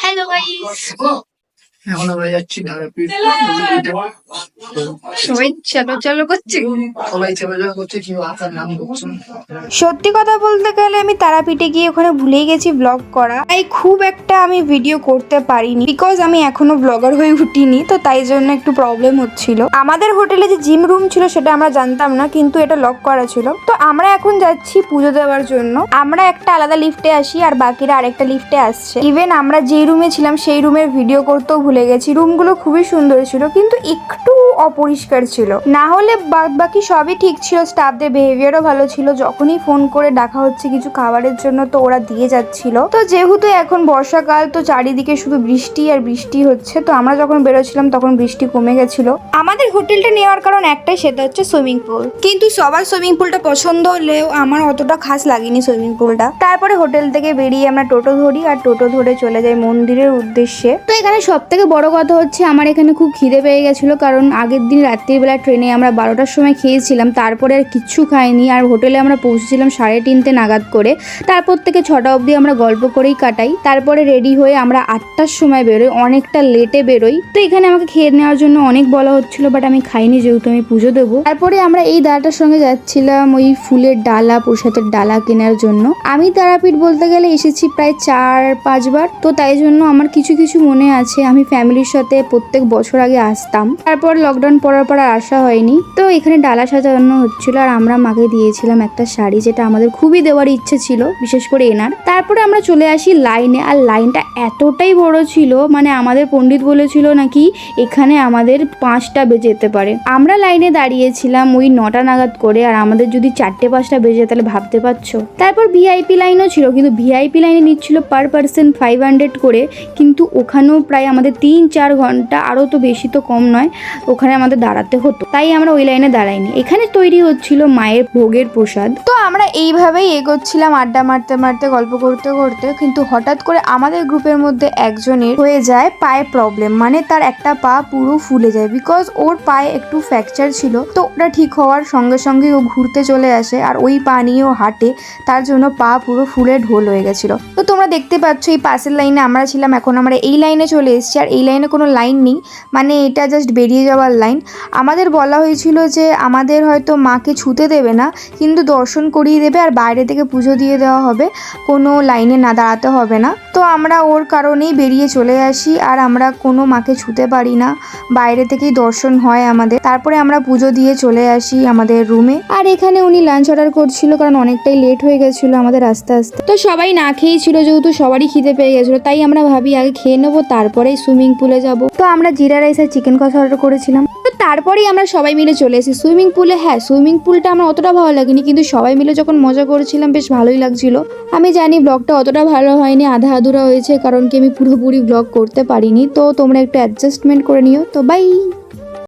Hello guys, এখন আমরা যাচ্ছি তারাপীঠ। সবাই চলো চলো করছে। সবাই চেপে করছে, কেউ আসার নাম করছে না। সত্যি কথা বলতে গেলে আমি তারাপীঠে গিয়ে ওখানে ভুলেই গেছি ব্লগ করা, তাই খুব একটা আমি ভিডিও করতে পারিনি, বিকজ আমি এখনো ব্লগার হয়ে উঠিনি, তো তাই জন্য একটু প্রবলেম হচ্ছিল। আমাদের হোটেলে যে জিম রুম ছিল সেটা আমরা জানতাম না, কিন্তু এটা লক করা ছিল। তো আমরা এখন যাচ্ছি পুজো দেওয়ার জন্য। আমরা একটা আলাদা লিফটে আসি আর বাকিরা আরেকটা লিফটে আসছে। ইভেন আমরা যে রুমে ছিলাম সেই রুমের ভিডিও করতেও ভুলে গেছি। রুমগুলো খুবই সুন্দর ছিল, কিন্তু একটু অপরিষ্কার ছিল, না হলে বাকি সবই ঠিক ছিল। স্টাফদের বিহেভিয়ারও ভালো ছিল, যখনই ফোন করে ডাকা হচ্ছে কিছু খাবারের জন্য তো ওরা দিয়ে যাচ্ছিল। তো যেহেতু এখন বর্ষাকাল, তো চারিদিকে শুধু বৃষ্টি আর বৃষ্টি হচ্ছে। তো আমরা যখন বেরোচ্ছিলাম তখন বৃষ্টি কমে গেছিল। আমাদের হোটেলটা নেওয়ার কারণ একটাই, সেটা হচ্ছে সুইমিং পুল। কিন্তু সবার সুইমিং পুলটা পছন্দ হলেও আমার অতটা খাস লাগেনি সুইমিং পুলটা। তারপরে হোটেল থেকে বেরিয়ে আমরা টোটো ধরি আর টোটো ধরে চলে যাই মন্দিরের উদ্দেশ্যে। তো এখানে সব থেকে বড় কথা হচ্ছে আমার এখানে খুব খিদে পেয়ে গেছিল, কারণ আগের দিন রাত্রিবেলা ট্রেনে আমরা 12টার সময় খেয়েছিলাম, তারপরে আর কিচ্ছু খাইনি। আর হোটেলে আমরা পৌঁছেছিলাম 3:30 নাগাদ করে। তারপর থেকে 6টা অবধি আমরা গল্প করেই কাটাই। তারপরে রেডি হয়ে আমরা 8টার সময় বেরোই, অনেকটা লেটে বেরোই। তো এখানে আমাকে খেয়ে নেওয়ার জন্য অনেক বলা হচ্ছিল, বাট আমি খাইনি যেহেতু আমি পুজো দেবো। তারপরে আমরা এই দাদাটার সঙ্গে যাচ্ছিলাম ওই ফুলের ডালা, প্রসাদের ডালা কেনার জন্য। আমি তারাপীঠ বলতে গেলে এসেছি প্রায় 4-5 বার, তো তাই জন্য আমার কিছু কিছু মনে আছে। আমি ফ্যামিলির সাথে প্রত্যেক বছর আগে আসতাম, তারপর লকডাউন পড়ার পর আর আসা হয়নি। তো এখানে ডালা সাজানো হচ্ছিল আর আমরা মাকে দিয়েছিলাম একটা শাড়ি, যেটা আমাদের খুবই দেওয়ার ইচ্ছে ছিল, বিশেষ করে এনার। তারপরে আমরা চলে আসি লাইনে, আর লাইনটা এতটাই বড় ছিল, মানে আমাদের পণ্ডিত বলেছিল নাকি এখানে আমাদের 5টা বেজে যেতে পারে। আমরা লাইনে দাঁড়িয়েছিলাম ওই 9টা নাগাদ করে, আর আমাদের যদি 4টে-5টা বেজে তাহলে ভাবতে পারছো। তারপর ভিআইপি লাইনও ছিল, কিন্তু ভিআইপি লাইনে নিচ্ছিল পার পার্সন 500 করে, কিন্তু ওখানেও প্রায় আমাদের 3-4 ঘন্টা, আরও তো বেশি তো কম নয়, ওখানে আমাদের দাঁড়াতে হতো। তাই আমরা ওই লাইনে দাঁড়াইনি। এখানে তৈরি হচ্ছিল মায়ের ভোগের প্রসাদ। তো আমরা এইভাবেই এগোচ্ছিলাম আড্ডা মারতে মারতে, গল্প করতে করতে। কিন্তু হঠাৎ করে আমাদের গ্রুপের মধ্যে একজনের হয়ে যায় পায়ে প্রবলেম, মানে তার একটা পা পুরো ফুলে যায়, বিকজ ওর পায়ে একটু ফ্র্যাকচার ছিল। তো ওটা ঠিক হওয়ার সঙ্গে সঙ্গে ও ঘুরতে চলে আসে আর ওই পা নিয়েও হাঁটে, তার জন্য পা পুরো ফুলে ঢোল হয়ে গেছিল। তো তোমরা দেখতে পাচ্ছ এই পাশের লাইনে আমরা ছিলাম, এখন আমরা এই লাইনে চলে এসেছি। আর এই লাইনে কোনো লাইন নেই, মানে এটা জাস্ট বেরিয়ে যাওয়ার লাইন। আমাদের বলা হয়েছিল যে আমাদের হয়তো মাকে ছুতে দেবে না, কিন্তু দর্শন করিয়ে দেবে আর বাইরে থেকে পুজো দিয়ে দেওয়া হবে, কোনো লাইনে না দাঁড়াতে হবে না। তো আমরা ওর কারণেই বেরিয়ে চলে আসি, আর আমরা কোনো মাকে ছুতে পারি না, বাইরে থেকেই দর্শন হয় আমাদের। তারপরে আমরা পুজো দিয়ে চলে আসি আমাদের রুমে। আর এখানে উনি লাঞ্চ অর্ডার করছিল, কারণ অনেকটাই লেট হয়ে গেছিলো আমাদের আস্তে আস্তে। তো সবাই না খেয়েই ছিল, যেহেতু সবারই খিদে পেয়ে গেছিলো, তাই আমরা ভাবি আগে খেয়ে নেবো তারপরেই সুইমিং পুলে যাব। তো আমরা জিরা রাইস আর চিকেন কষা অর্ডার করেছিলাম। তো তারপরেই আমরা সবাই মিলে চলে এসেছি সুইমিং পুলে। হ্যাঁ, সুইমিং পুলটা আমার অতটা ভালো লাগেনি, কিন্তু সবাই মিলে যখন মজা করেছিলাম বেশ ভালোই লাগছিল। আমি জানি ব্লগটা অতটা ভালো হয়নি, আধা আধুরা হয়েছে, কারণ কি আমি পুরোপুরি ব্লগ করতে পারিনি। তো তোমরা একটু অ্যাডজাস্টমেন্ট করে নিও। তো বাই।